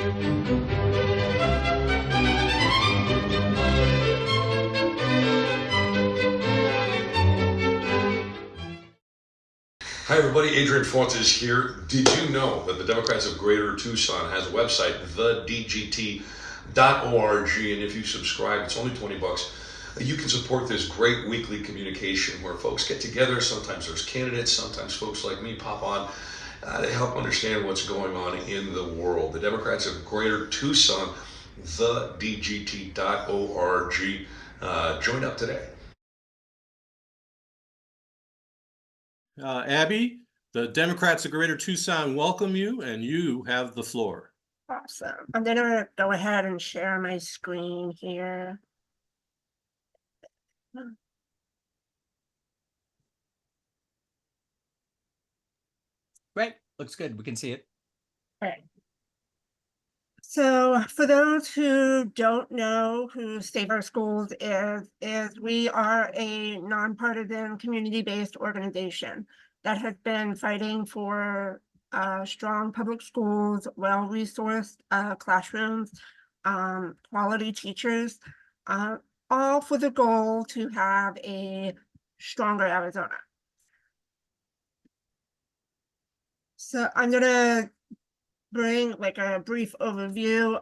Hi everybody, Adrian Fuentes here. Did you know that the Democrats of Greater Tucson has a website, thedgt.org, and if you subscribe, it's only 20 bucks. You can support this great weekly communication where folks get together. Sometimes there's candidates, sometimes folks like me pop on to help understand what's going on in the world. The Democrats of Greater Tucson, thedgt.org. Join up today. Abbie, the Democrats of Greater Tucson welcome you, and you have the floor. Awesome. I'm gonna go ahead and share my screen here. Great, looks good. We can see it. All right. So for those who don't know who Save Our Schools is we are a nonpartisan community-based organization that has been fighting for strong public schools, well-resourced classrooms, quality teachers, all for the goal to have a stronger Arizona. So I'm gonna bring like a brief overview.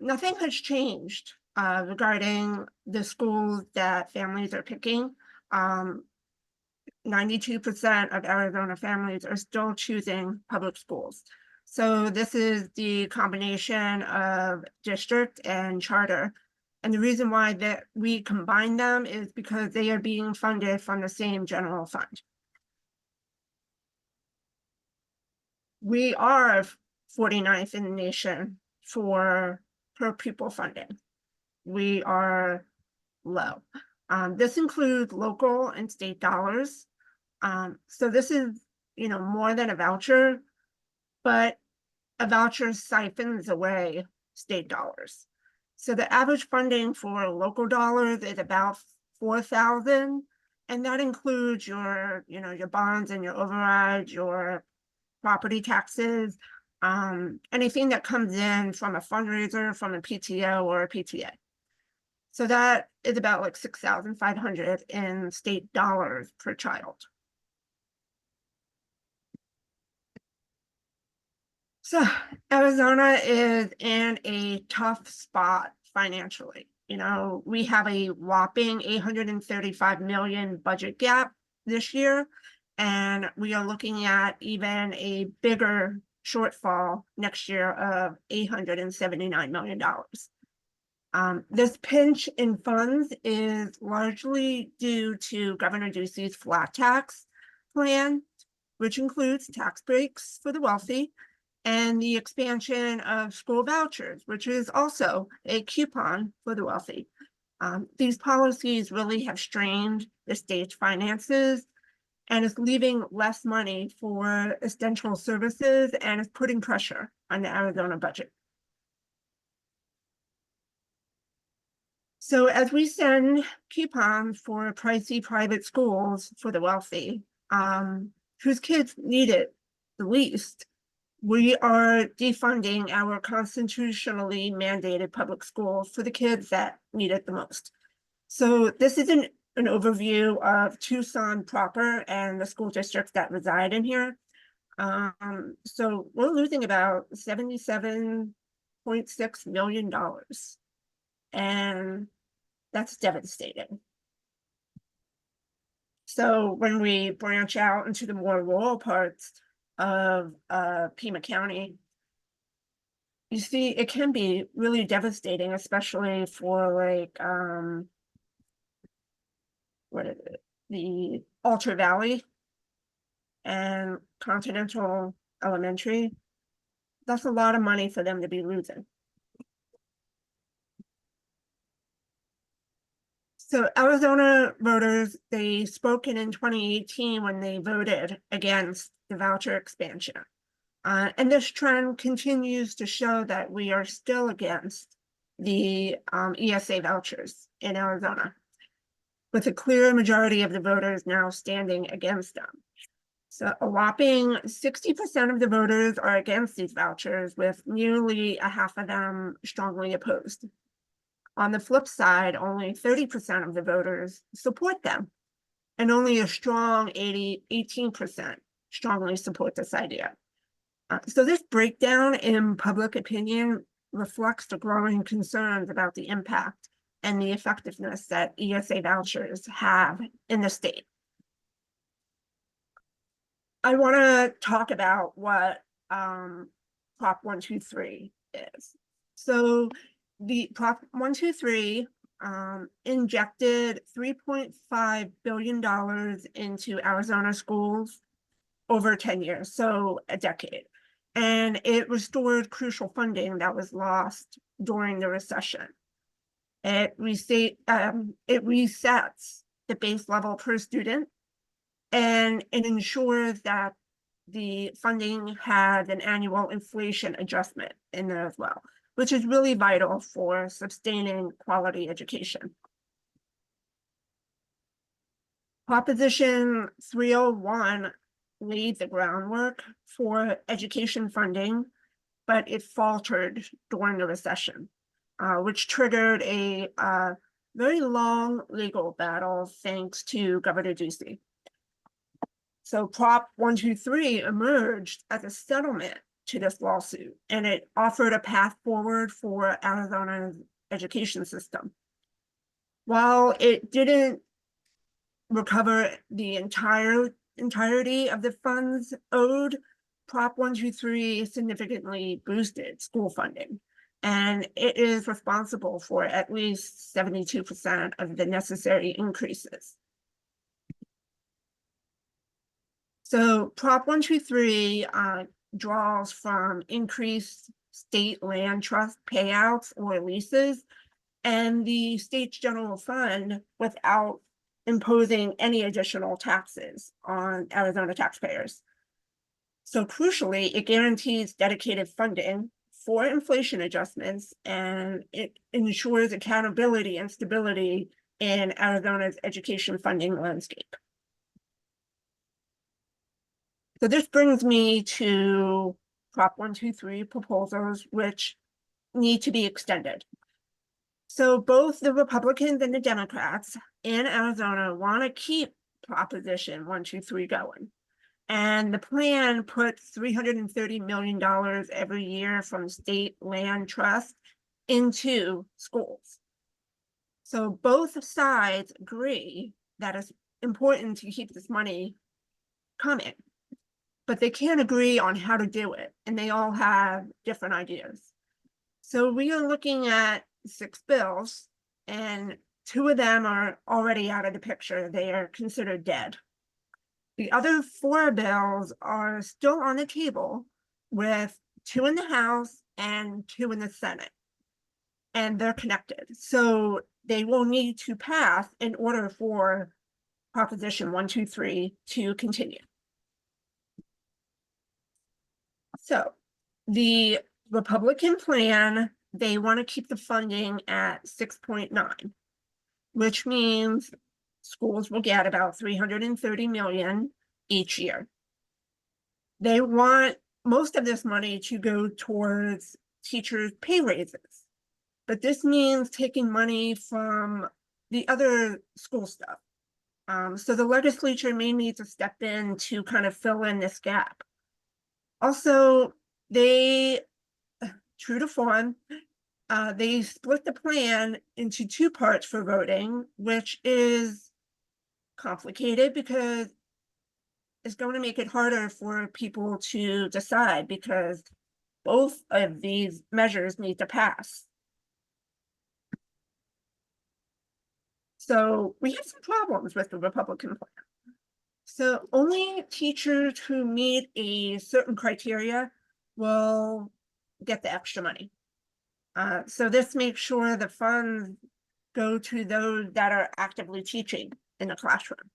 Nothing has changed regarding the schools that families are picking. 92% of Arizona families are still choosing public schools. So this is the combination of district and charter. And the reason why that we combine them is because they are being funded from the same general fund. We are 49th in the nation for per pupil funding. We are low. This includes local and state dollars. So this is, more than a voucher, but a voucher siphons away state dollars. So the average funding for local dollars is about $4,000, and that includes your, your bonds and your override, your property taxes, anything that comes in from a fundraiser, from a PTO or a PTA. So that is about like 6,500 in state dollars per child. So Arizona is in a tough spot financially. We have a whopping 835 million budget gap this year, and we are looking at even a bigger shortfall next year of $879 million. This pinch in funds is largely due to Governor Ducey's flat tax plan, which includes tax breaks for the wealthy, and the expansion of school vouchers, which is also a coupon for the wealthy. These policies really have strained the state's finances and is leaving less money for essential services and is putting pressure on the Arizona budget. So as we send coupons for pricey private schools for the wealthy, whose kids need it the least, we are defunding our constitutionally mandated public schools for the kids that need it the most. So this is an overview of Tucson proper and the school districts that reside in here. So we're losing about $77.6 million. And that's devastating. So when we branch out into the more rural parts of Pima County, you see it can be really devastating, especially for like what is it, the Altar Valley and Continental Elementary. That's a lot of money for them to be losing. So Arizona voters, they spoke in 2018 when they voted against the voucher expansion. And this trend continues to show that we are still against the ESA vouchers in Arizona, with a clear majority of the voters now standing against them. So a whopping 60% of the voters are against these vouchers, with nearly a half of them strongly opposed. On the flip side, only 30% of the voters support them, and only a strong 18% strongly support this idea. So this breakdown in public opinion reflects the growing concerns about the impact and the effectiveness that ESA vouchers have in the state. I want to talk about what Prop 123 is. So the Prop 123 injected $3.5 billion into Arizona schools over 10 years, so a decade. And it restored crucial funding that was lost during the recession. It resets the base level per student, and it ensures that the funding had an annual inflation adjustment in there as well, which is really vital for sustaining quality education. Proposition 301 laid the groundwork for education funding, but it faltered during the recession, which triggered a very long legal battle thanks to Governor Ducey. So Prop 123 emerged as a settlement to this lawsuit, and it offered a path forward for Arizona's education system. While it didn't recover the entirety of the funds owed, Prop 123 significantly boosted school funding, and it is responsible for at least 72% of the necessary increases. So Prop 123 draws from increased state land trust payouts or leases and the state's general fund without imposing any additional taxes on Arizona taxpayers. So crucially, it guarantees dedicated funding for inflation adjustments, and it ensures accountability and stability in Arizona's education funding landscape. So this brings me to Prop 123 proposals, which need to be extended. So both the Republicans and the Democrats in Arizona want to keep Proposition 123 going. And the plan puts $330 million every year from state land trust into schools. So both sides agree that it's important to keep this money coming, but they can't agree on how to do it, and they all have different ideas. So we are looking at 6 bills, and 2 of them are already out of the picture. They are considered dead. The other 4 bills are still on the table, with 2 in the House and 2 in the Senate, and they're connected. So they will need to pass in order for Proposition 123 to continue. So the Republican plan, they want to keep the funding at 6.9, which means schools will get about $330 million each year. They want most of this money to go towards teachers' pay raises, but this means taking money from the other school stuff. So the legislature may need to step in to kind of fill in this gap. Also, they, true to form, they split the plan into 2 parts for voting, which is complicated because it's going to make it harder for people to decide, because both of these measures need to pass. So we have some problems with the Republican plan. So only teachers who meet a certain criteria will get the extra money. So this makes sure the funds go to those that are actively teaching in the classroom.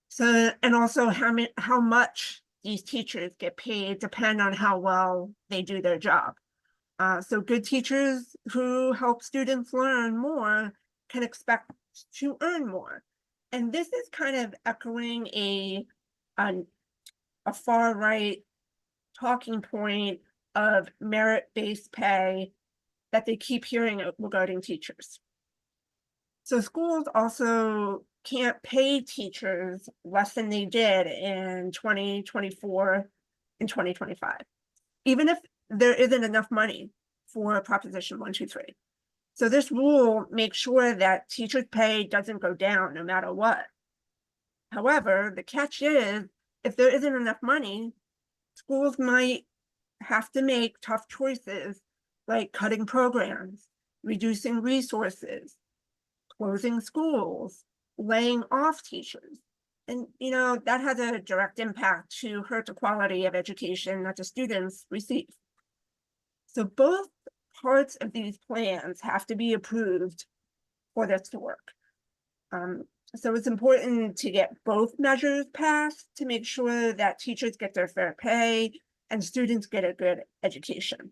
So, and also how much these teachers get paid depend on how well they do their job. So good teachers who help students learn more can expect to earn more. And this is kind of echoing a a far right talking point of merit-based pay that they keep hearing regarding teachers. So schools also can't pay teachers less than they did in 2024 and 2025, even if there isn't enough money for Proposition 123. So this rule makes sure that teachers' pay doesn't go down no matter what. However, the catch is, if there isn't enough money, schools might have to make tough choices like cutting programs, reducing resources, closing schools, laying off teachers. And, that has a direct impact to hurt the quality of education that the students receive. So both parts of these plans have to be approved for this to work. So it's important to get both measures passed to make sure that teachers get their fair pay and students get a good education.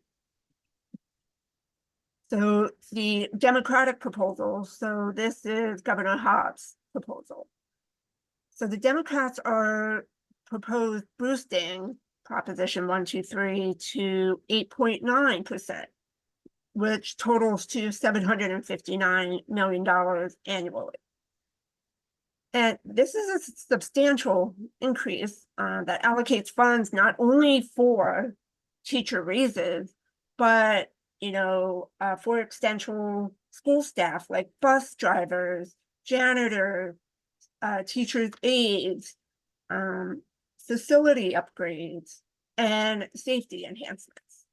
So the Democratic proposal, so this is Governor Hobbs' proposal. So the Democrats are proposed boosting Proposition 123 to 8.9%, which totals to $759 million annually. And this is a substantial increase that allocates funds not only for teacher raises, but for extension school staff like bus drivers, janitors, teachers' aides, facility upgrades, and safety enhancements.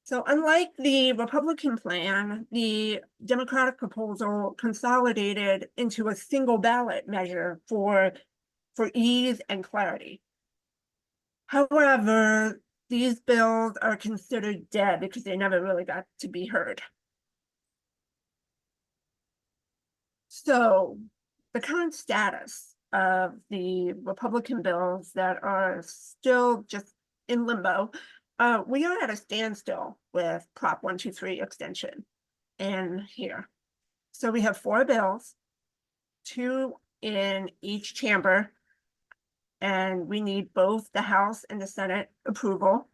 So unlike the Republican plan, the Democratic proposal consolidated into a single ballot measure for ease and clarity. However, these bills are considered dead because they never really got to be heard. So the current status of the Republican bills that are still just in limbo, we are at a standstill with Prop 123 extension in here. So we have 4 bills, 2 in each chamber, and we need both the House and the Senate approval.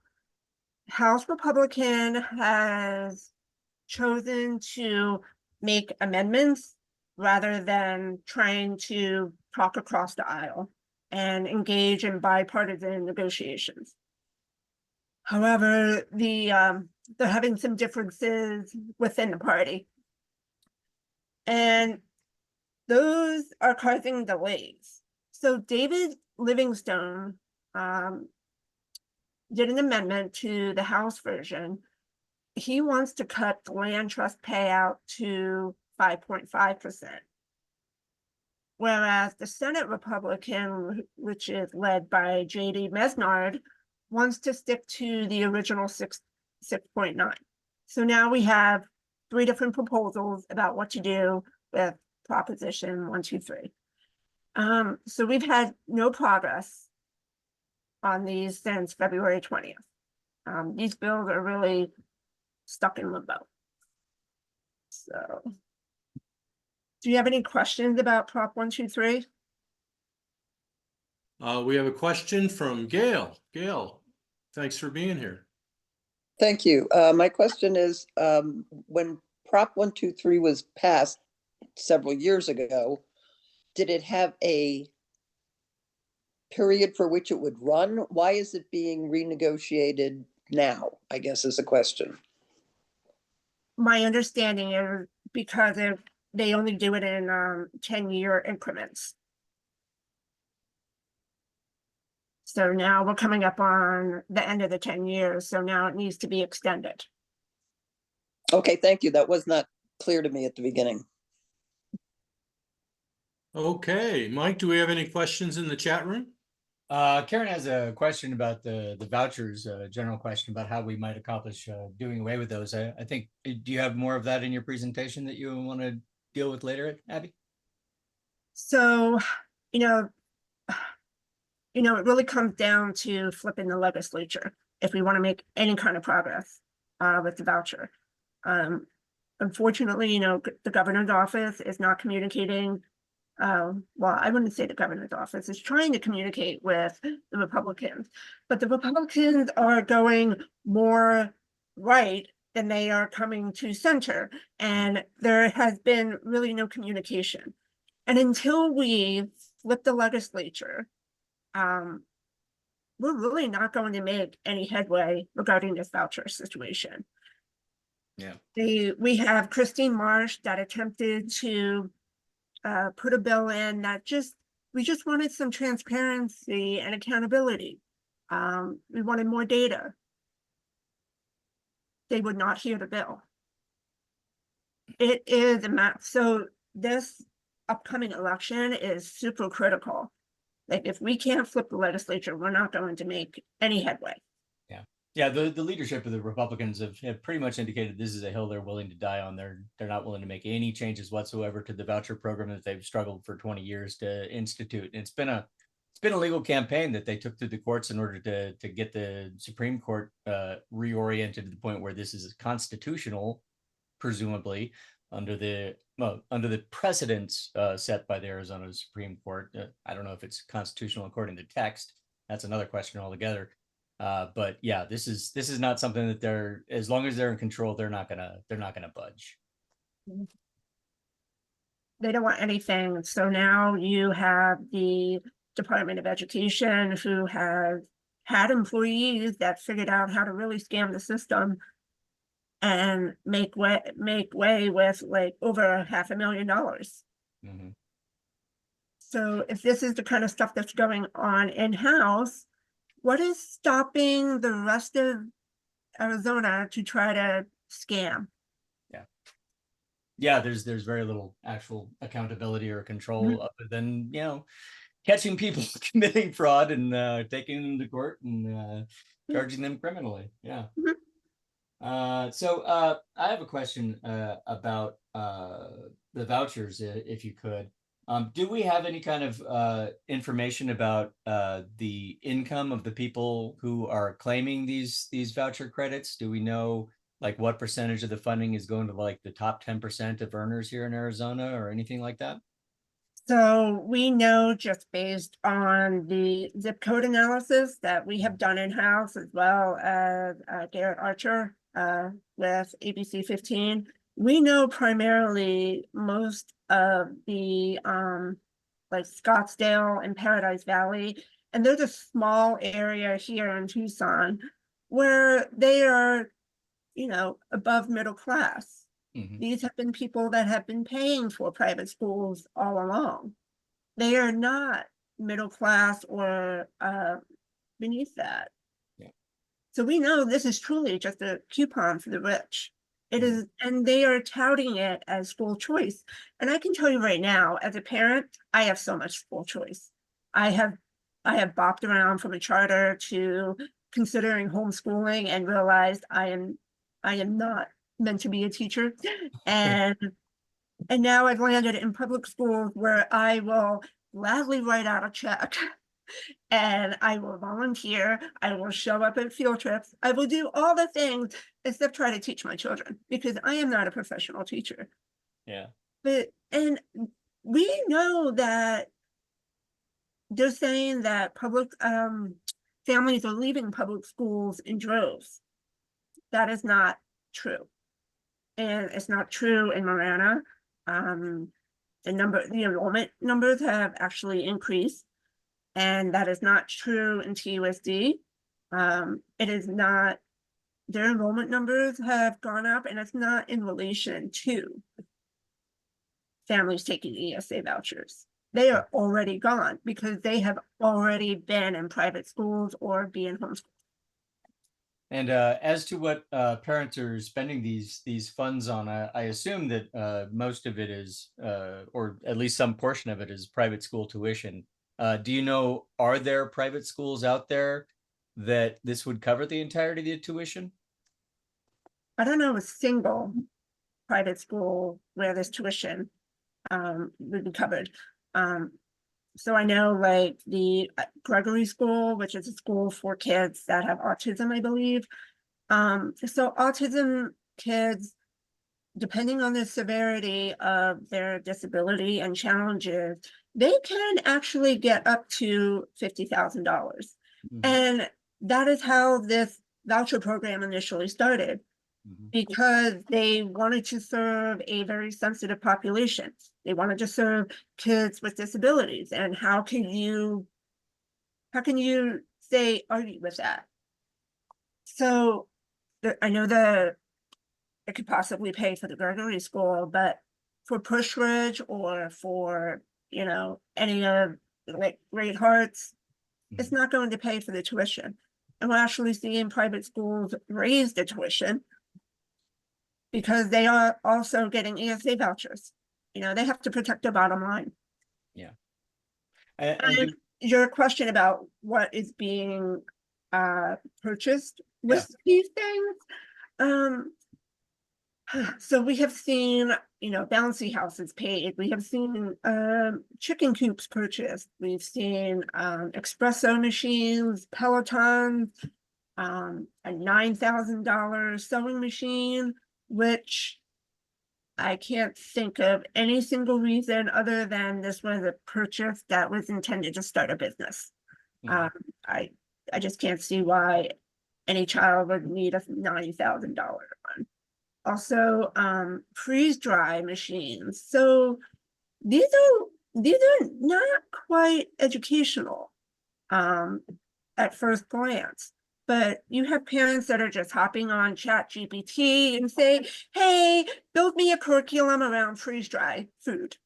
House Republican has chosen to make amendments rather than trying to talk across the aisle and engage in bipartisan negotiations. However, they're having some differences within the party, and those are causing delays. So David Livingstone did an amendment to the House version. He wants to cut the land trust payout to 5.5%. Whereas the Senate Republican, which is led by J.D. Mesnard, wants to stick to the original 6.9. So now we have 3 different proposals about what to do with Proposition 123. So we've had no progress on these since February 20th. These bills are really stuck in limbo. So, do you have any questions about Prop 123? We have a question from Gail. Gail, thanks for being here. Thank you. My question is, when Prop 123 was passed several years ago, did it have a period for which it would run? Why is it being renegotiated now, I guess is the question. My understanding is because they only do it in 10-year increments. So now we're coming up on the end of the 10 years, so now it needs to be extended. Okay, thank you. That was not clear to me at the beginning. Okay, Mike, do we have any questions in the chat room? Karen has a question about the vouchers, general question about how we might accomplish doing away with those. I think, do you have more of that in your presentation that you want to deal with later, Abbie? So, it really comes down to flipping the legislature if we want to make any kind of progress with the voucher. Unfortunately, the governor's office is not communicating well, I wouldn't say the governor's office is trying to communicate with the Republicans, but the Republicans are going more right than they are coming to center. And there has been really no communication. And until we flip the legislature, we're really not going to make any headway regarding this voucher situation. Yeah. We have Christine Marsh that attempted to put a bill in that we just wanted some transparency and accountability. We wanted more data. They would not hear the bill. It is a mess. So this upcoming election is super critical. Like, if we can't flip the legislature, we're not going to make any headway. Yeah, the leadership of the Republicans have pretty much indicated this is a hill they're willing to die on. They're not willing to make any changes whatsoever to the voucher program that they've struggled for 20 years to institute. And it's been a legal campaign that they took through the courts in order to get the Supreme Court reoriented to the point where this is constitutional, presumably under the precedents set by the Arizona Supreme Court. I don't know if it's constitutional according to text. That's another question altogether. But yeah, this is not something that as long as they're in control, they're not gonna budge. They don't want anything. So now you have the Department of Education, who has had employees that figured out how to really scam the system and make way with like over $500,000. Mm-hmm. So if this is the kind of stuff that's going on in-house, what is stopping the rest of Arizona to try to scam? Yeah, there's very little actual accountability or control other than, catching people committing fraud and taking them to court and charging them criminally. Yeah. So I have a question about the vouchers, if you could. Do we have any kind of information about the income of the people who are claiming these voucher credits? Do we know like what percentage of the funding is going to like the top 10% of earners here in Arizona or anything like that? So we know, just based on the zip code analysis that we have done in-house, as well as Garrett Archer with ABC 15, we know primarily most of the like Scottsdale and Paradise Valley, and there's a small area here in Tucson where they are, above middle class. Mm-hmm. These have been people that have been paying for private schools all along. They are not middle class or beneath that. Yeah. So we know this is truly just a coupon for the rich. It is, and they are touting it as school choice. And I can tell you right now, as a parent, I have so much school choice. I have bopped around from a charter to considering homeschooling and realized I am not meant to be a teacher. And now I've landed in public schools where I will gladly write out a check and I will volunteer. I will show up at field trips. I will do all the things except try to teach my children, because I am not a professional teacher. Yeah. And we know that they're saying that public families are leaving public schools in droves. That is not true. And it's not true in Marana. The enrollment numbers have actually increased, and that is not true in TUSD. It is not, their enrollment numbers have gone up, and it's not in relation to families taking ESA vouchers. They are already gone because they have already been in private schools or being homeschooled. And as to what parents are spending these funds on, I assume that most of it is, or at least some portion of it is private school tuition. Do you know, are there private schools out there that this would cover the entirety of the tuition? I don't know a single private school where this tuition would be covered. So I know like the Gregory School, which is a school for kids that have autism, I believe. So autism kids, depending on the severity of their disability and challenges, they can actually get up to $50,000. Mhm. And that is how this voucher program initially started, Mhm. because they wanted to serve a very sensitive population. They wanted to serve kids with disabilities. And how can you say argue with that? So I know it could possibly pay for the Gregory School, but for Pushridge or for, any of like Great Hearts, it's not going to pay for the tuition. And we're actually seeing private schools raise the tuition because they are also getting ESA vouchers. They have to protect their bottom line. Yeah. And your question about what is being purchased with these things, so we have seen, bouncy houses paid. We have seen chicken coops purchased. We've seen espresso machines, Pelotons, a $9,000 sewing machine, which I can't think of any single reason other than this was a purchase that was intended to start a business. Yeah. I just can't see why any child would need a $90,000 one. Also, freeze dry machines. So these are not quite educational at first glance, but you have parents that are just hopping on ChatGPT and say, hey, build me a curriculum around freeze dry food.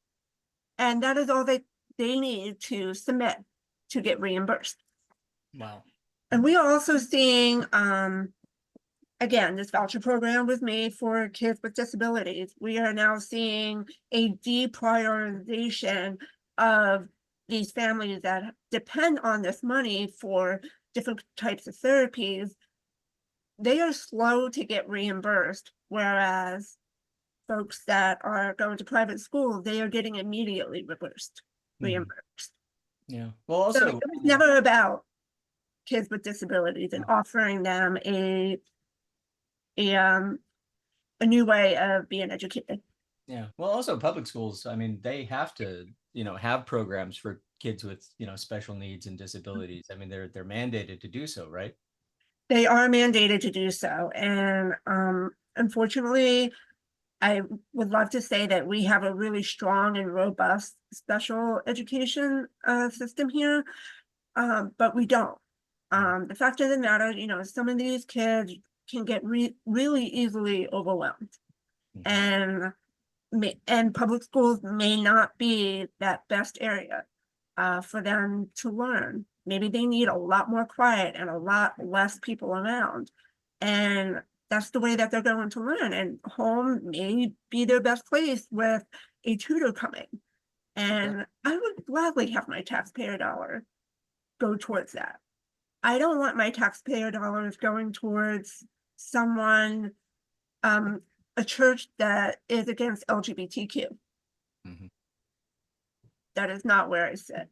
And that is all they need to submit to get reimbursed. Wow. And we are also seeing again, this voucher program was made for kids with disabilities. We are now seeing a deprioritization of these families that depend on this money for different types of therapies. They are slow to get reimbursed, whereas folks that are going to private school, they are getting immediately reimbursed. Yeah. Well, So also, it was never about kids with disabilities and offering them a new way of being educated. yeah. Well, also public schools, I mean, they have to, have programs for kids with, special needs and disabilities. I mean, they're mandated to do so, right? They are mandated to do so. And unfortunately, I would love to say that we have a really strong and robust special education system here, but we don't. The fact of the matter, some of these kids can get really easily overwhelmed. And public schools may not be that best area for them to learn. Maybe they need a lot more quiet and a lot less people around. And that's the way that they're going to learn. And home may be their best place with a tutor coming. And I would gladly have my taxpayer dollar go towards that. I don't want my taxpayer dollars going towards someone, a church that is against LGBTQ. Mm-hmm. That is not where I sit.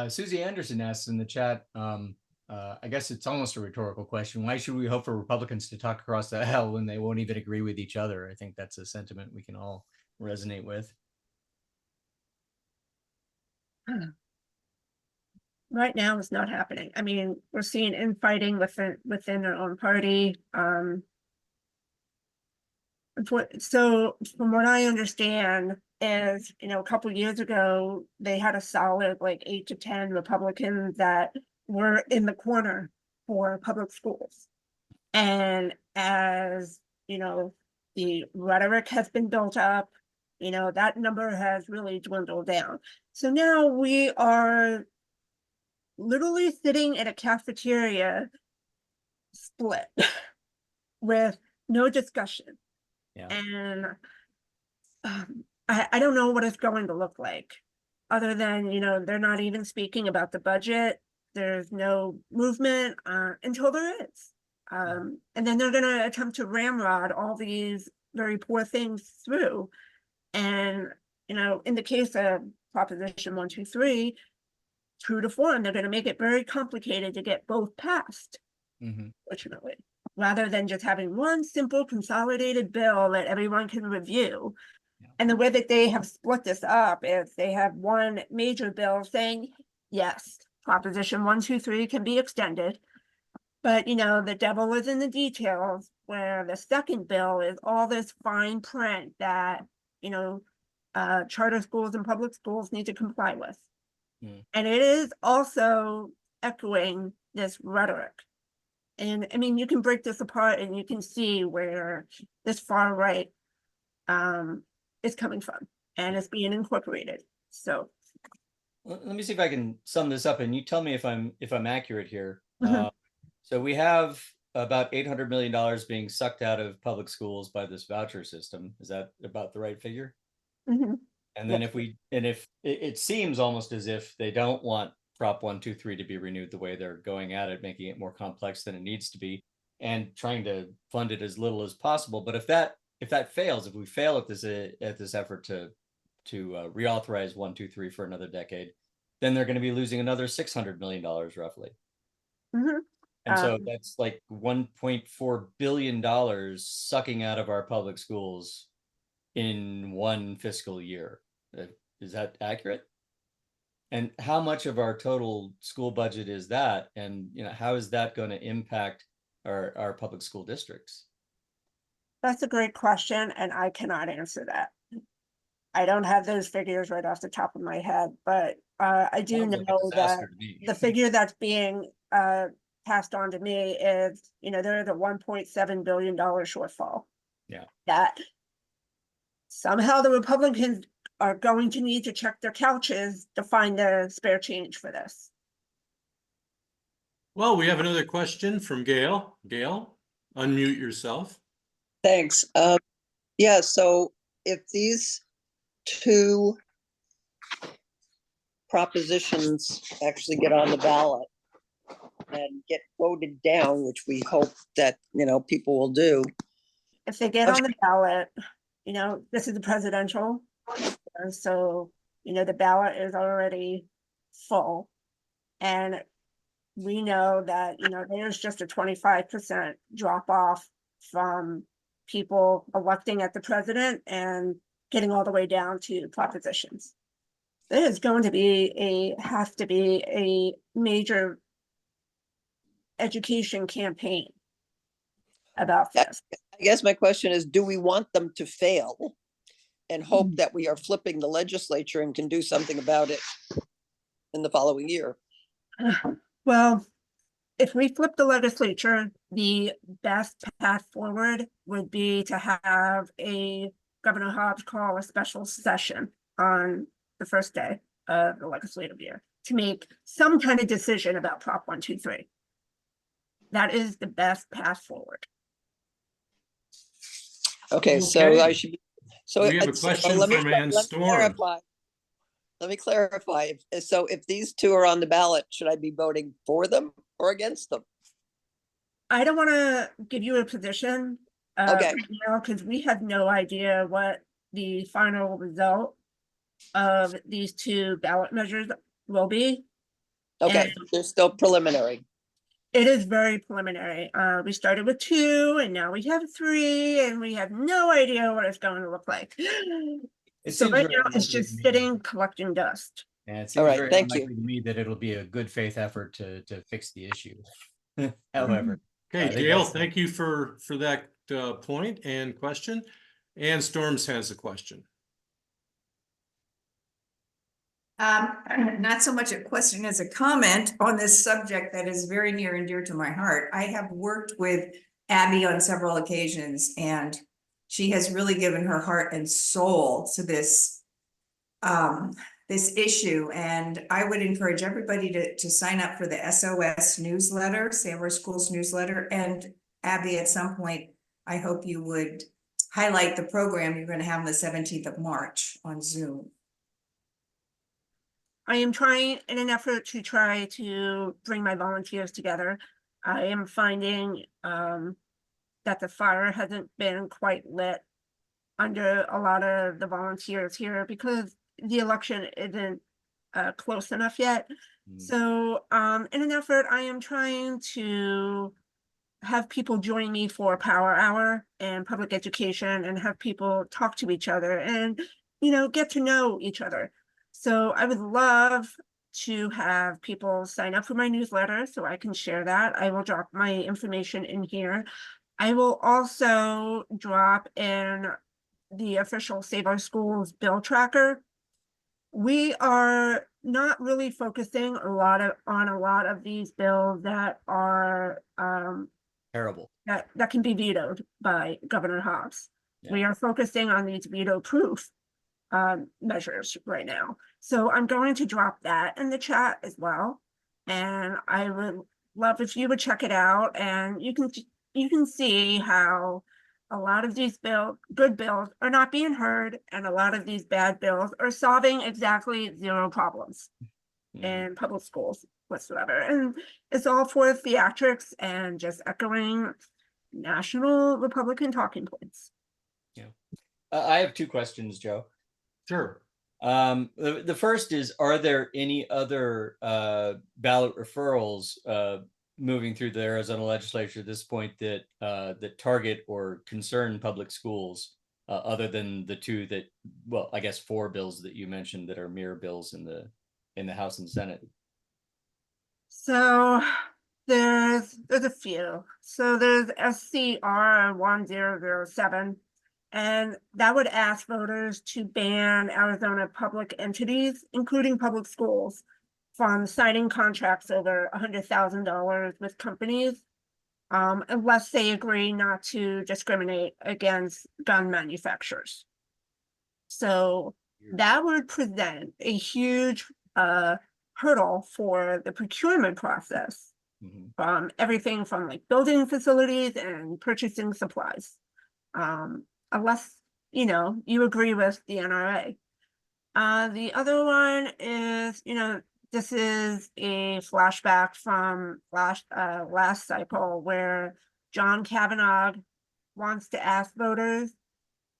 Susie Anderson asks in the chat, I guess it's almost a rhetorical question. Why should we hope for Republicans to talk across the aisle when they won't even agree with each other? I think that's a sentiment we can all resonate with. Right now, it's not happening. I mean, we're seeing infighting within their own party. So from what I understand is, a couple years ago, they had a solid like 8 to 10 Republicans that were in the corner for public schools. And as, the rhetoric has been built up, that number has really dwindled down. So now we are literally sitting in a cafeteria split with no discussion. Yeah. And I don't know what it's going to look like other than, they're not even speaking about the budget. There's no movement until there is. And then they're going to attempt to ramrod all these very poor things through. And, in the case of Proposition 123, true to form, they're gonna make it very complicated to get both passed, Mhm. fortunately. Rather than just having one simple consolidated bill that everyone can review. Yeah. And the way that they have split this up is they have one major bill saying, yes, Proposition 123 can be extended. But, you know, the devil is in the details, where the second bill is all this fine print that, you know, charter schools and public schools need to comply with. And it is also echoing this rhetoric. And I mean, you can break this apart and you can see where this far right is coming from, and it's being incorporated. So Let me see if I can sum this up, and you tell me if I'm accurate here. Mhm. So we have about $800 million being sucked out of public schools by this voucher system. Is that about the right figure? Mhm. And then if it seems almost as if they don't want Prop 123 to be renewed the way they're going at it, making it more complex than it needs to be, and trying to fund it as little as possible. But if that fails, if we fail at this effort to reauthorize 123 for another decade, then they're going to be losing another $600 million roughly. Mhm. And so that's like $1.4 billion sucking out of our public schools in one fiscal year. Is that accurate? And how much of our total school budget is that? And how is that going to impact our public school districts? That's a great question, and I cannot answer that. I don't have those figures right off the top of my head, but I do Sounds like a know that disaster to me. the figure that's being passed on to me is, there is a $1.7 billion shortfall. Yeah. That somehow the Republicans are going to need to check their couches to find the spare change for this. Well, we have another question from Gail. Gail, unmute yourself. Thanks. Yeah, so if these two propositions actually get on the ballot and get voted down, which we hope that, people will do. If they get on the ballot, this is the presidential, so, the ballot is already full. And we know that, there's just a 25% drop off from people electing at the president and getting all the way down to propositions. There is going to have to be a major education campaign about this. I guess my question is, do we want them to fail and hope that we are flipping the legislature and can do something about it in the following year? Well, if we flip the legislature, the best path forward would be to have Governor Hobbs call a special session on the first day of the legislative year to make some kind of decision about Prop 123. That is the best path forward. Okay, so Okay. I should. So We have a question from Ann Storm. Let me clarify. So if these two are on the ballot, should I be voting for them or against them? I don't want to give you a position Okay. right now, because we have no idea what the final result of these two ballot measures will be. Okay, they're still preliminary. It is very preliminary. We started with 2 and now we have 3 and we have no idea what it's going to look like. So right now it's just sitting, collecting dust. And it seems All right, very thank you. unlikely to me that it'll be a good faith effort to fix the issue. However. Okay, Gail, thank you for that point and question. Ann Storms has a question. Not so much a question as a comment on this subject that is very near and dear to my heart. I have worked with Abbie on several occasions, and she has really given her heart and soul to this issue. And I would encourage everybody to sign up for the SOS newsletter, Sandwich Schools newsletter. And Abbie, at some point, I hope you would highlight the program you're going to have on the 17th of March on Zoom. I am trying, in an effort to try to bring my volunteers together. I am finding that the fire hasn't been quite lit under a lot of the volunteers here, because the election isn't close enough yet. So in an effort, I am trying to have people join me for Power Hour and public education and have people talk to each other and, get to know each other. So I would love to have people sign up for my newsletter so I can share that. I will drop my information in here. I will also drop in the official Save Our Schools bill tracker. We are not really focusing on a lot of these bills that are Terrible. that can be vetoed by Governor Hobbs. Yeah. We are focusing on these veto-proof measures right now. So I'm going to drop that in the chat as well. And I would love if you would check it out, and you can see how a lot of these good bills are not being heard, and a lot of these bad bills are solving exactly zero problems in public schools whatsoever. And it's all for theatrics and just echoing national Republican talking points. Yeah. I have two questions, Joe. Sure. The first is, are there any other ballot referrals moving through the Arizona legislature at this point that that target or concern public schools, other than the two that, well, I guess 4 bills that you mentioned that are mirror bills in the House and Senate? So there's a few. So there's SCR 1007, and that would ask voters to ban Arizona public entities, including public schools, from signing contracts over $100,000 with companies, unless they agree not to discriminate against gun manufacturers. So that would present a huge hurdle for the procurement process, from everything from like building facilities and purchasing supplies, unless you agree with the NRA. The other one is, this is a flashback from last cycle, where John Kavanaugh wants to ask voters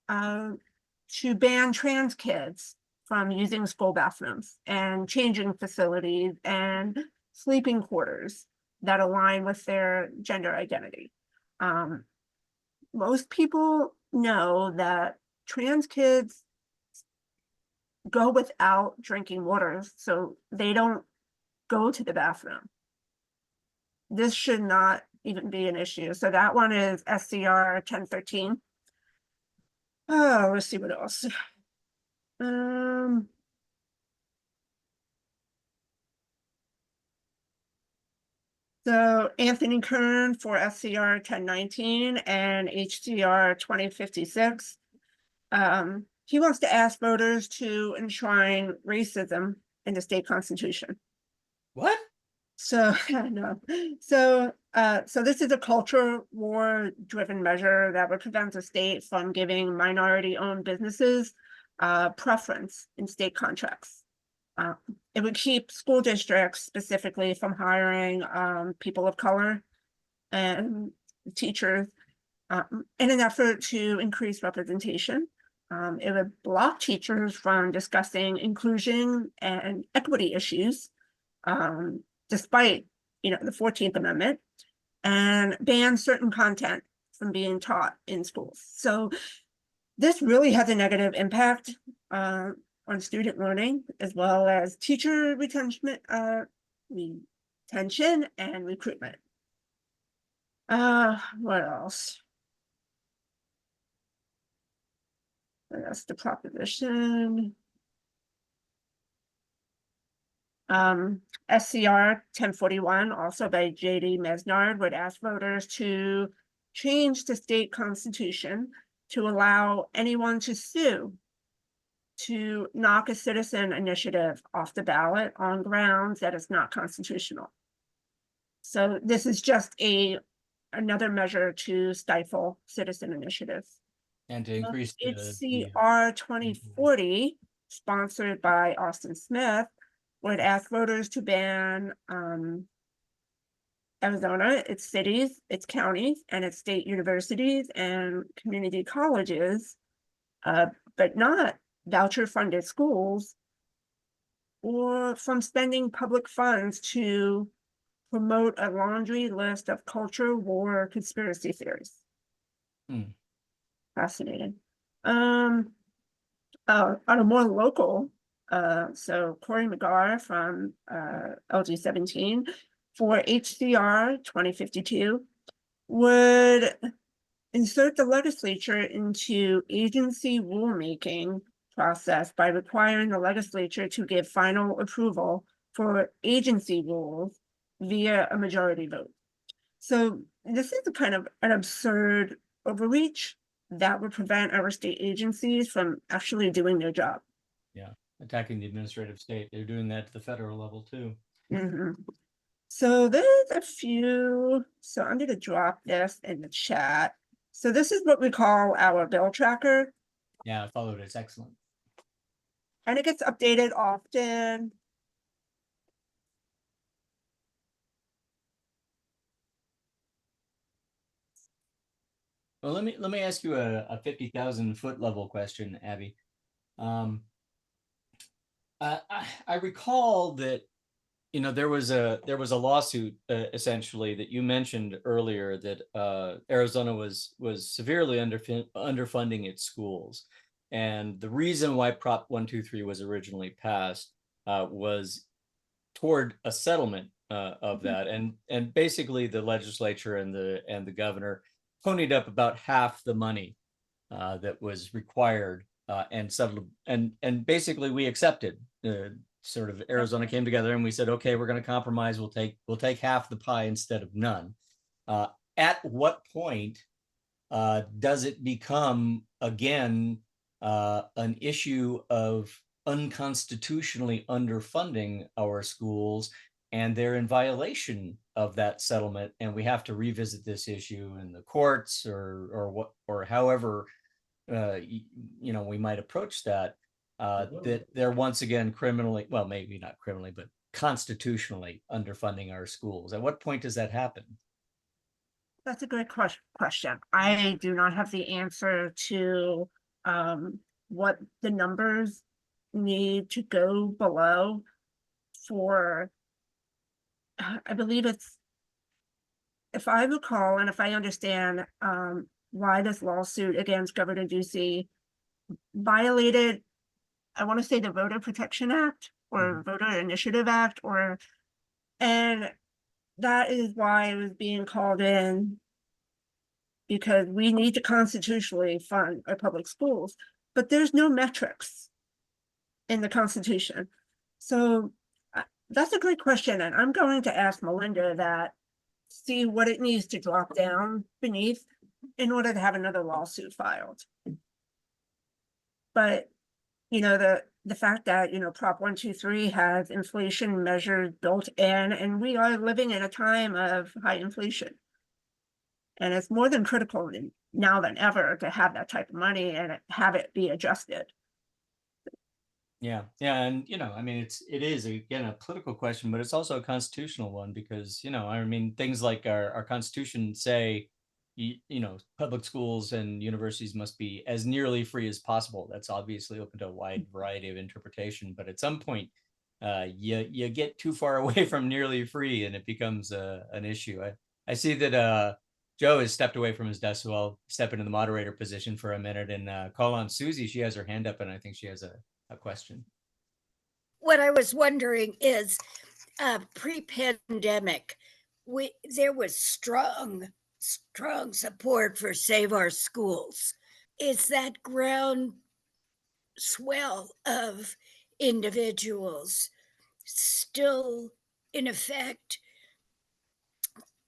to ban trans kids from using school bathrooms and changing facilities and sleeping quarters that align with their gender identity. Most people know that trans kids go without drinking water, so they don't go to the bathroom. This should not even be an issue. So that one is SCR 1013. Oh, let's see what else. So Anthony Kern for SCR 1019 and HCR 2056. He wants to ask voters to enshrine racism in the state constitution. What? So no. So this is a culture war driven measure that would prevent the state from giving minority owned businesses preference in state contracts. It would keep school districts specifically from hiring people of color and teachers in an effort to increase representation. It would block teachers from discussing inclusion and equity issues, despite the 14th Amendment, and ban certain content from being taught in schools. So this really has a negative impact on student learning, as well as teacher retention and recruitment. What else? That's the proposition. SCR 1041, also by J.D. Mesnard, would ask voters to change the state constitution to allow anyone to sue to knock a citizen initiative off the ballot on grounds that it's not constitutional. So this is just another measure to stifle citizen initiatives. And to increase HCR 2040, sponsored by Austin Smith, would ask voters to ban Arizona, its cities, its counties, and its state universities and community colleges, but not voucher-funded schools or from spending public funds to promote a laundry list of culture, war, conspiracy theories. Hmm. Fascinating. On a more local, so Corey McGar from LG17 for HCR 2052 would insert the legislature into agency rulemaking process by requiring the legislature to give final approval for agency rules via a majority vote. So this is a kind of an absurd overreach that would prevent our state agencies from actually doing their job. Yeah, attacking the administrative state. They're doing that to the federal level too. Mhm. So there's a few, so I'm gonna drop this in the chat. So this is what we call our bill tracker, Yeah, I followed it. It's excellent. and it gets updated often. Well, let me ask you a 50,000-foot level question, Abbie. I recall that there was a lawsuit essentially that you mentioned earlier that Arizona was severely underfunding its schools, and the reason why Prop 123 was originally passed was toward a settlement of that, and basically the legislature and the governor ponied up about half the money that was required and settled, and basically we accepted. Sort of Arizona came together and we said, okay, we're going to compromise. We'll take half the pie instead of none. At what point does it become again an issue of unconstitutionally underfunding our schools, and they're in violation of that settlement, and we have to revisit this issue in the courts or however we might approach that? That they're once again criminally, well, maybe not criminally, but constitutionally underfunding our schools. At what point does that happen? That's a great question. I do not have the answer to what the numbers need to go below for, I believe it's, if I recall and if I understand why this lawsuit against Governor Ducey violated, I want to say, the Voter Protection Act or Voter Initiative Act, and that is why it was being called in, because we need to constitutionally fund our public schools, but there's no metrics in the Constitution. So that's a great question, and I'm going to ask Melinda that, see what it needs to drop down beneath in order to have another lawsuit filed. But the fact that Prop 123 has inflation measures built in, and we are living in a time of high inflation, and it's more than critical now than ever to have that type of money and have it be adjusted. Yeah, and I mean, it is again a political question, but it's also a constitutional one, because I mean, things like our Constitution say public schools and universities must be as nearly free as possible. That's obviously open to a wide variety of interpretation, but at some point you get too far away from nearly free and it becomes an issue. I see that Joe has stepped away from his desk, so I'll step into the moderator position for a minute and call on Susie. She has her hand up and I think she has a question. What I was wondering is, pre-pandemic, there was strong support for Save Our Schools. Is that ground swell of individuals still in effect?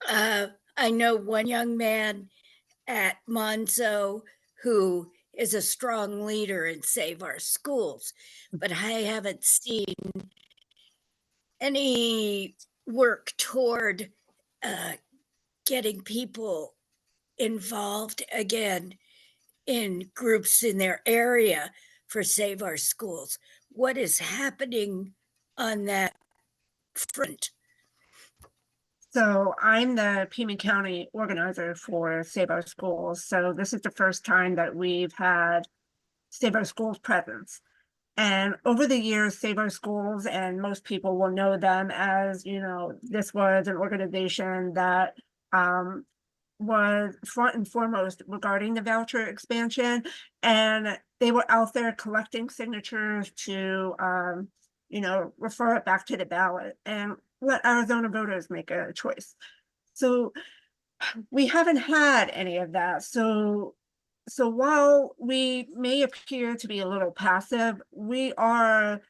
I know one young man at Monzo who is a strong leader in Save Our Schools, but I haven't seen any work toward getting people involved again in groups in their area for Save Our Schools. What is happening on that front? So I'm the Pima County organizer for Save Our Schools. So this is the first time that we've had Save Our Schools presence. And over the years, Save Our Schools, and most people will know them as, this was an organization that was front and foremost regarding the voucher expansion. And they were out there collecting signatures to, refer it back to the ballot and let Arizona voters make a choice. So we haven't had any of that. So while we may appear to be a little passive, we are,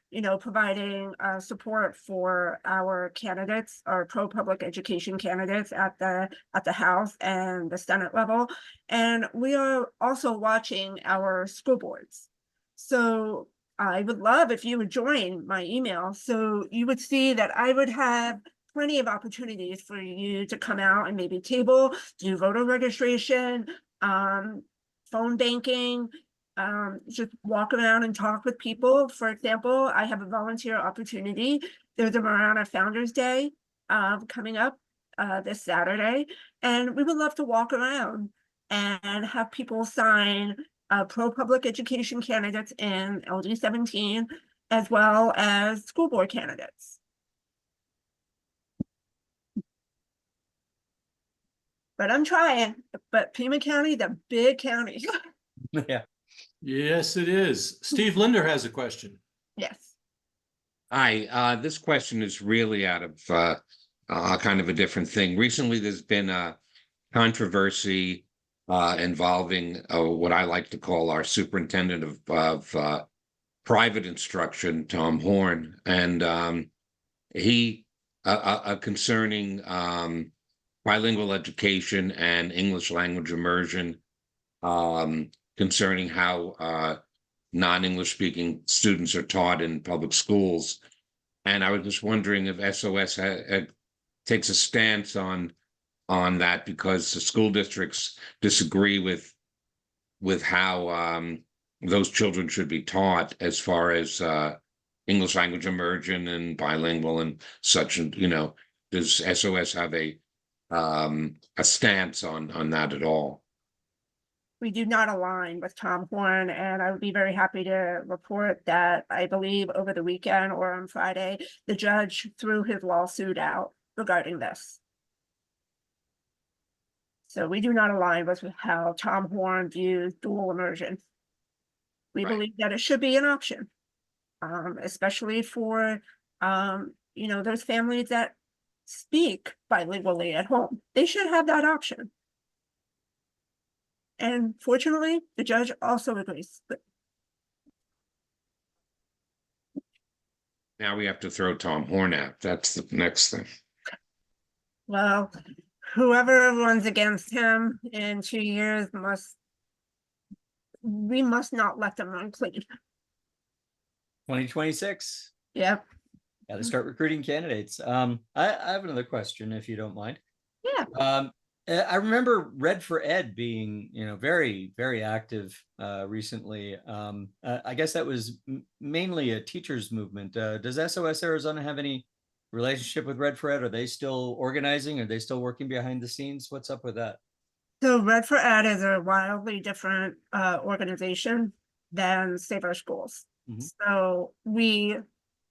providing support for our candidates, our pro-public education candidates at the House and the Senate level. And we are also watching our school boards. So I would love if you would join my email. So you would see that I would have plenty of opportunities for you to come out and maybe table, do voter registration, phone banking, just walk around and talk with people. For example, I have a volunteer opportunity. There's a Marana Founders Day coming up this Saturday, and we would love to walk around and have people sign pro-public education candidates in LD 17, as well as school board candidates. But I'm trying. But Pima County, the big county. Yeah. Yes, it is. Steve Linder has a question. Yes. Hi, this question is really out of kind of a different thing. Recently, there's been a controversy involving what I like to call our superintendent of private instruction, Tom Horn, and he concerning bilingual education and English language immersion, concerning how non-English speaking students are taught in public schools. And I was just wondering if SOS takes a stance on that, because the school districts disagree with how those children should be taught as far as English language immersion and bilingual and such. And, does SOS have a stance on that at all? We do not align with Tom Horn, and I would be very happy to report that I believe over the weekend or on Friday, the judge threw his lawsuit out regarding this. So we do not align with how Tom Horn views dual immersion. We believe that it should be an option, especially for, those families that speak bilingually at home. They should have that option. And fortunately, the judge also agrees. Now we have to throw Tom Horn out. That's the next thing. Well, whoever runs against him in 2 years we must not let them run clean. 2026. Yep. Got to start recruiting candidates. I have another question, if you don't mind. Yeah. I remember Red for Ed being, very, very active recently. I guess that was mainly a teachers movement. Does SOS Arizona have any relationship with Red for Ed? Are they still organizing? Are they still working behind the scenes? What's up with that? So Red for Ed is a wildly different organization than Save Our Schools. Mm-hmm. So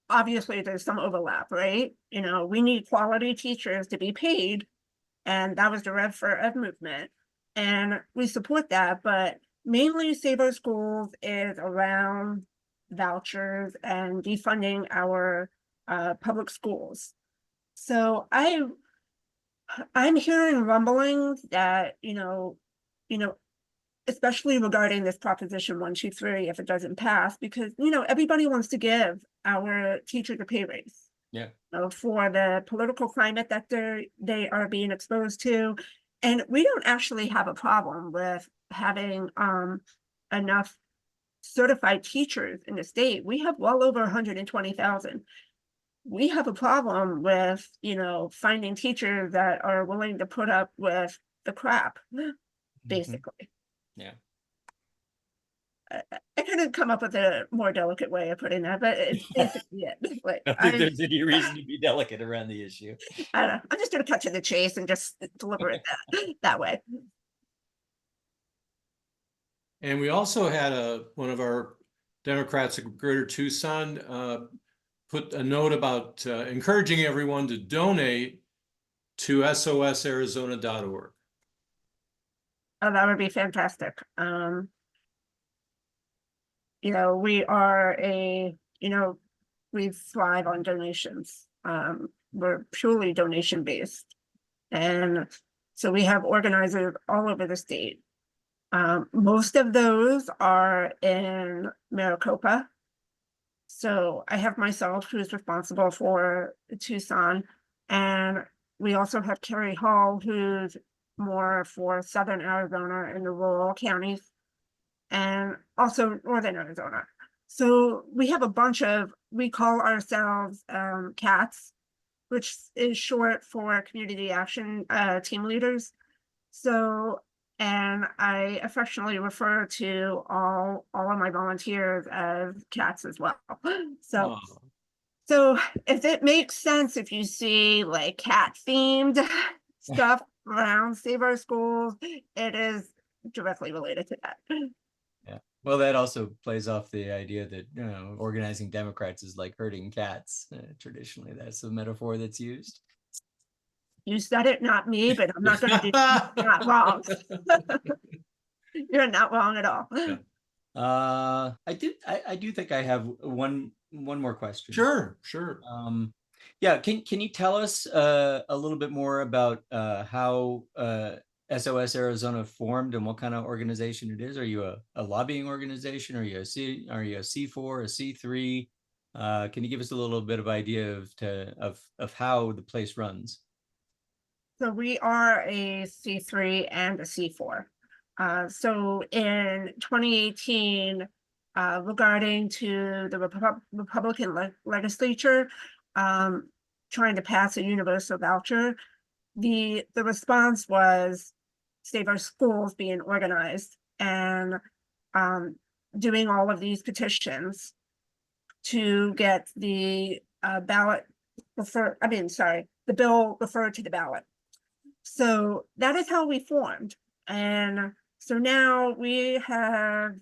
obviously there's some overlap, right? We need quality teachers to be paid. And that was the Red for Ed movement. And we support that, but mainly Save Our Schools is around vouchers and defunding our public schools. So I'm hearing rumblings that, especially regarding this Proposition 123, if it doesn't pass, because, everybody wants to give our teachers a pay raise. Yeah. For the political climate that they are being exposed to. And we don't actually have a problem with having enough certified teachers in the state. We have well over 120,000. We have a problem with, finding teachers that are willing to put up with the crap, basically. Yeah. I couldn't come up with a more delicate way of putting that, but it's basically it. Like, I don't think there's any reason to be delicate around the issue. I don't know. I'm just going to cut to the chase and just deliver it that way. And we also had one of our Democrats of Greater Tucson put a note about encouraging everyone to donate to sosarizona.org. Oh, that would be fantastic. You know, we are we thrive on donations. We're purely donation based. And so we have organizers all over the state. Most of those are in Maricopa. So I have myself, who's responsible for Tucson, and we also have Carrie Hall, who's more for Southern Arizona and the rural counties, and also Northern Arizona. So we have a bunch of, we call ourselves CATS, which is short for Community Action Team Leaders. So, and I affectionately refer to all of my volunteers as CATS as well. So, so if it makes sense, if you see like cat themed stuff around Save Our Schools, it is directly related to that. Yeah. Well, that also plays off the idea that, you know, organizing Democrats is like herding cats. Traditionally, that's the metaphor that's used. You said it, not me, but I'm not going to do not wrong. You're not wrong at all. I do think I have one more question. Sure. Yeah, can you tell us a little bit more about how SOS Arizona formed and what kind of organization it is? Are you a lobbying organization? Are you a C4, a C3? Can you give us a little bit of idea of how the place runs? So we are a C3 and a C4. So in 2018, regarding to the Republican legislature trying to pass a universal voucher, the response was Save Our Schools being organized and doing all of these petitions to get the the bill referred to the ballot. So that is how we formed. And so now we are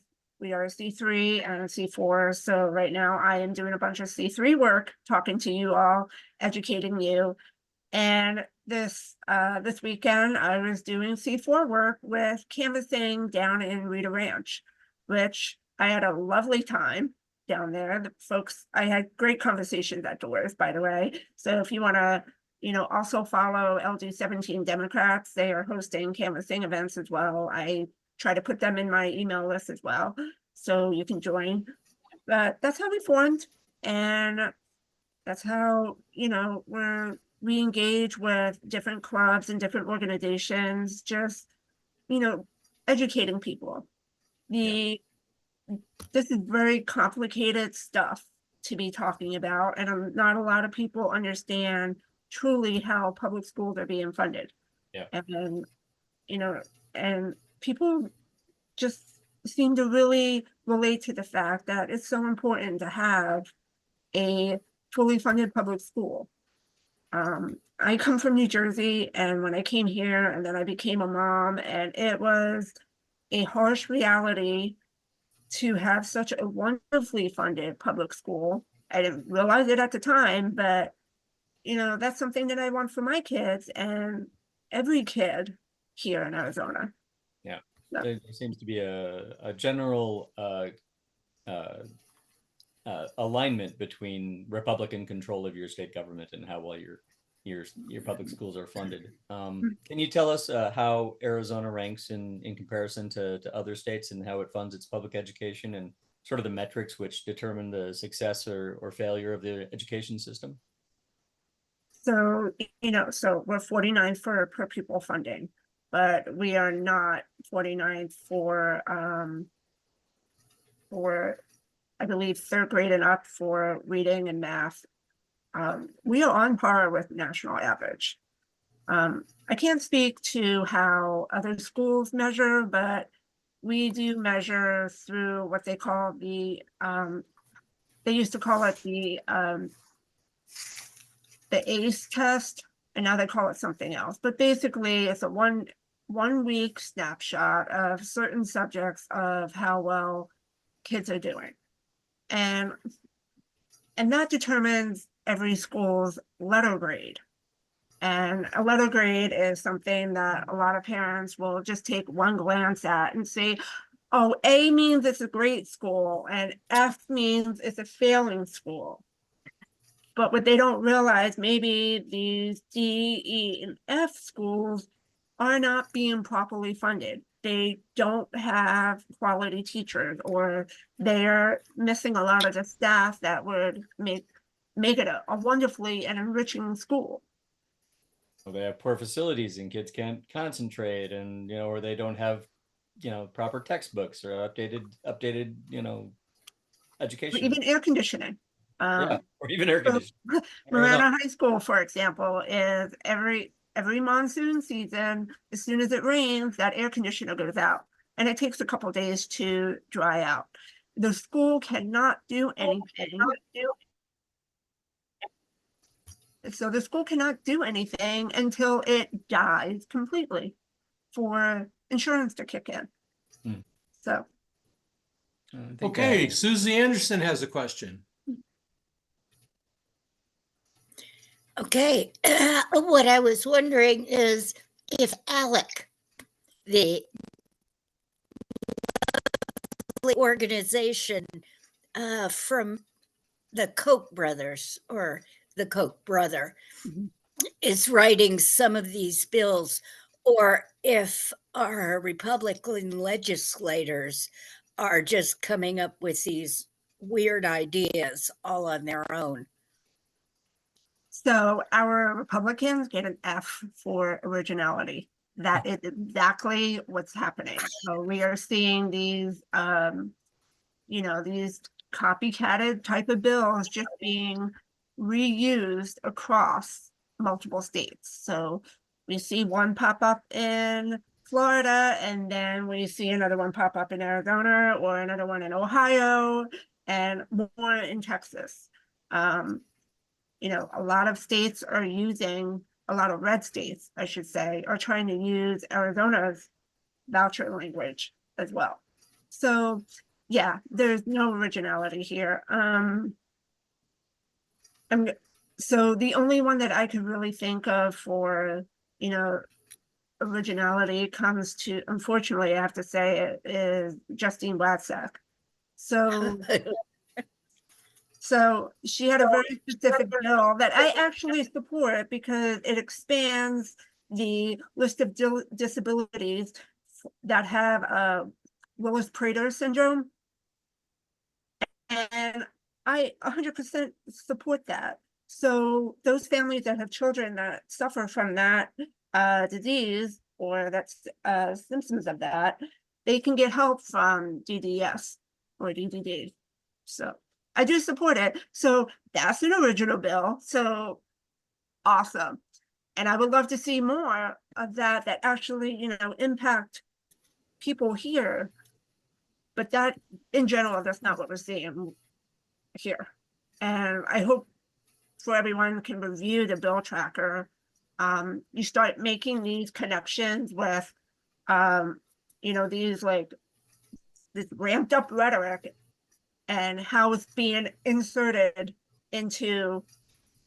a C3 and a C4. So right now I am doing a bunch of C3 work, talking to you all, educating you. And this weekend I was doing C4 work with canvassing down in Rita Ranch, which I had a lovely time down there. The folks, I had great conversations at doors, by the way. So if you want to, also follow LD17 Democrats, they are hosting canvassing events as well. I try to put them in my email list as well, so you can join. But that's how we formed, and that's how, we engage with different clubs and different organizations, just, educating people. This is very complicated stuff to be talking about, and not a lot of people understand truly how public schools are being funded. And and people just seem to really relate to the fact that it's so important to have a fully funded public school. I come from New Jersey, and when I came here and then I became a mom, and it was a harsh reality to have such a wonderfully funded public school. I didn't realize it at the time, but that's something that I want for my kids and every kid here in Arizona. Yeah, so there seems to be a general alignment between Republican control of your state government and how well your public schools are funded. Can you tell us how Arizona ranks in comparison to other states and how it funds its public education and sort of the metrics which determine the success or failure of the education system? So, so we're 49th for per pupil funding, but we are not 49th for I believe third grade and up for reading and math. We are on par with national average. I can't speak to how other schools measure, but we do measure through what they call they used to call it the ACE test, and now they call it something else. But basically, it's a one week snapshot of certain subjects of how well kids are doing. And that determines every school's letter grade. And a letter grade is something that a lot of parents will just take one glance at and say, oh, A means it's a great school and F means it's a failing school. But what they don't realize, maybe these D, E, and F schools are not being properly funded. They don't have quality teachers, or they're missing a lot of the staff that would make it a wonderfully and enriching school. Well, they have poor facilities and kids can't concentrate, and or they don't have proper textbooks or updated education. Even air conditioning. Yeah, or even air conditioning. Marana High School, for example, is every monsoon season, as soon as it rains, that air conditioner goes out, and it takes a couple days to dry out. The school cannot do anything. So the school cannot do anything until it dies completely for insurance to kick in. So. Okay, Susie Anderson has a question. Okay, what I was wondering is if Alec, the organization from the Koch brothers, or the Koch brother, is writing some of these bills, or if our Republican legislators are just coming up with these weird ideas all on their own. So our Republicans get an F for originality. That is exactly what's happening. So we are seeing these, these copycatted type of bills just being reused across multiple states. So we see one pop up in Florida, and then we see another one pop up in Arizona, or another one in Ohio, and more in Texas. A lot of states are using, a lot of red states, I should say, are trying to use Arizona's voucher language as well. So yeah, there's no originality here. So the only one that I could really think of for, originality comes to, unfortunately, I have to say, it is Justine Blatzek. So she had a very specific bill that I actually support, because it expands the list of disabilities that have Willis-Prader syndrome. And I 100% support that. So those families that have children that suffer from that disease, or that's symptoms of that, they can get help from DDS or DDD. So I do support it. So that's an original bill. So awesome. And I would love to see more of that actually, impact people here. But that, in general, that's not what we're seeing here. And I hope for everyone can review the bill tracker. You start making these connections with, these this ramped up rhetoric and how it's being inserted into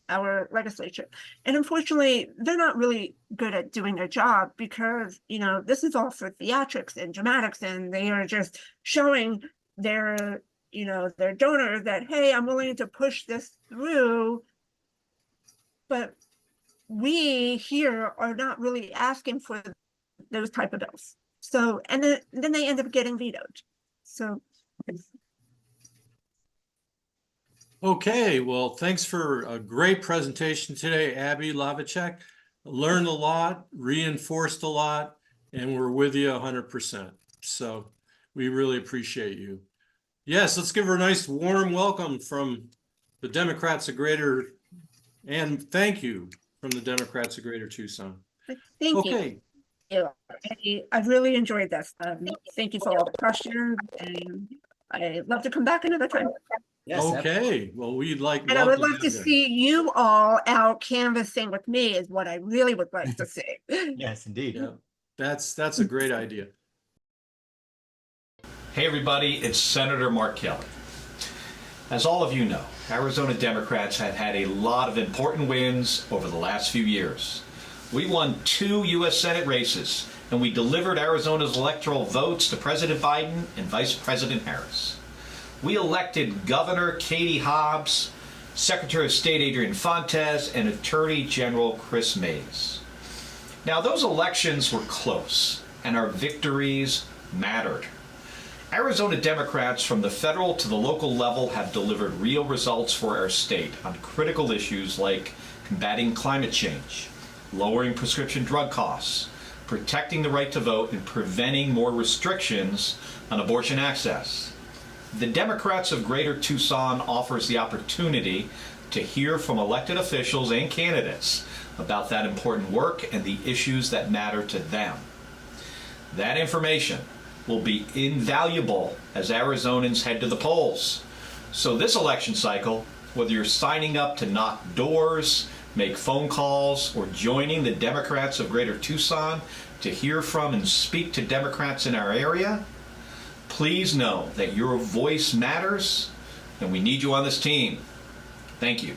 our legislature. And unfortunately, they're not really good at doing their job, because, this is all for theatrics and dramatics, and they are just showing their, their donors that, hey, I'm willing to push this through. But we here are not really asking for those type of bills. So, and then they end up getting vetoed. So. Okay, well, thanks for a great presentation today, Abbie Hlavacek. Learned a lot, reinforced a lot, and we're with you 100%. So we really appreciate you. Yes, let's give her a nice warm welcome from the Democrats of Greater, and thank you from the Democrats of Greater Tucson. Thank you. I've really enjoyed this. Thank you for all the questions, and I'd love to come back another time. Yes, okay, well, we'd like, and I would love to see you all out canvassing with me, is what I really would like to see. Yes, indeed. Yeah, that's a great idea. Hey everybody, it's Senator Mark Kelly. As all of you know, Arizona Democrats have had a lot of important wins over the last few years. We won 2 U.S. Senate races, and we delivered Arizona's electoral votes to President Biden and Vice President Harris. We elected Governor Katie Hobbs, Secretary of State Adrian Fontes, and Attorney General Chris Mays. Now, those elections were close, and our victories mattered. Arizona Democrats from the federal to the local level have delivered real results for our state on critical issues like combating climate change, lowering prescription drug costs, protecting the right to vote, and preventing more restrictions on abortion access. The Democrats of Greater Tucson offers the opportunity to hear from elected officials and candidates about that important work and the issues that matter to them. That information will be invaluable as Arizonans head to the polls. So this election cycle, whether you're signing up to knock doors, make phone calls, or joining the Democrats of Greater Tucson to hear from and speak to Democrats in our area, please know that your voice matters and we need you on this team. Thank you.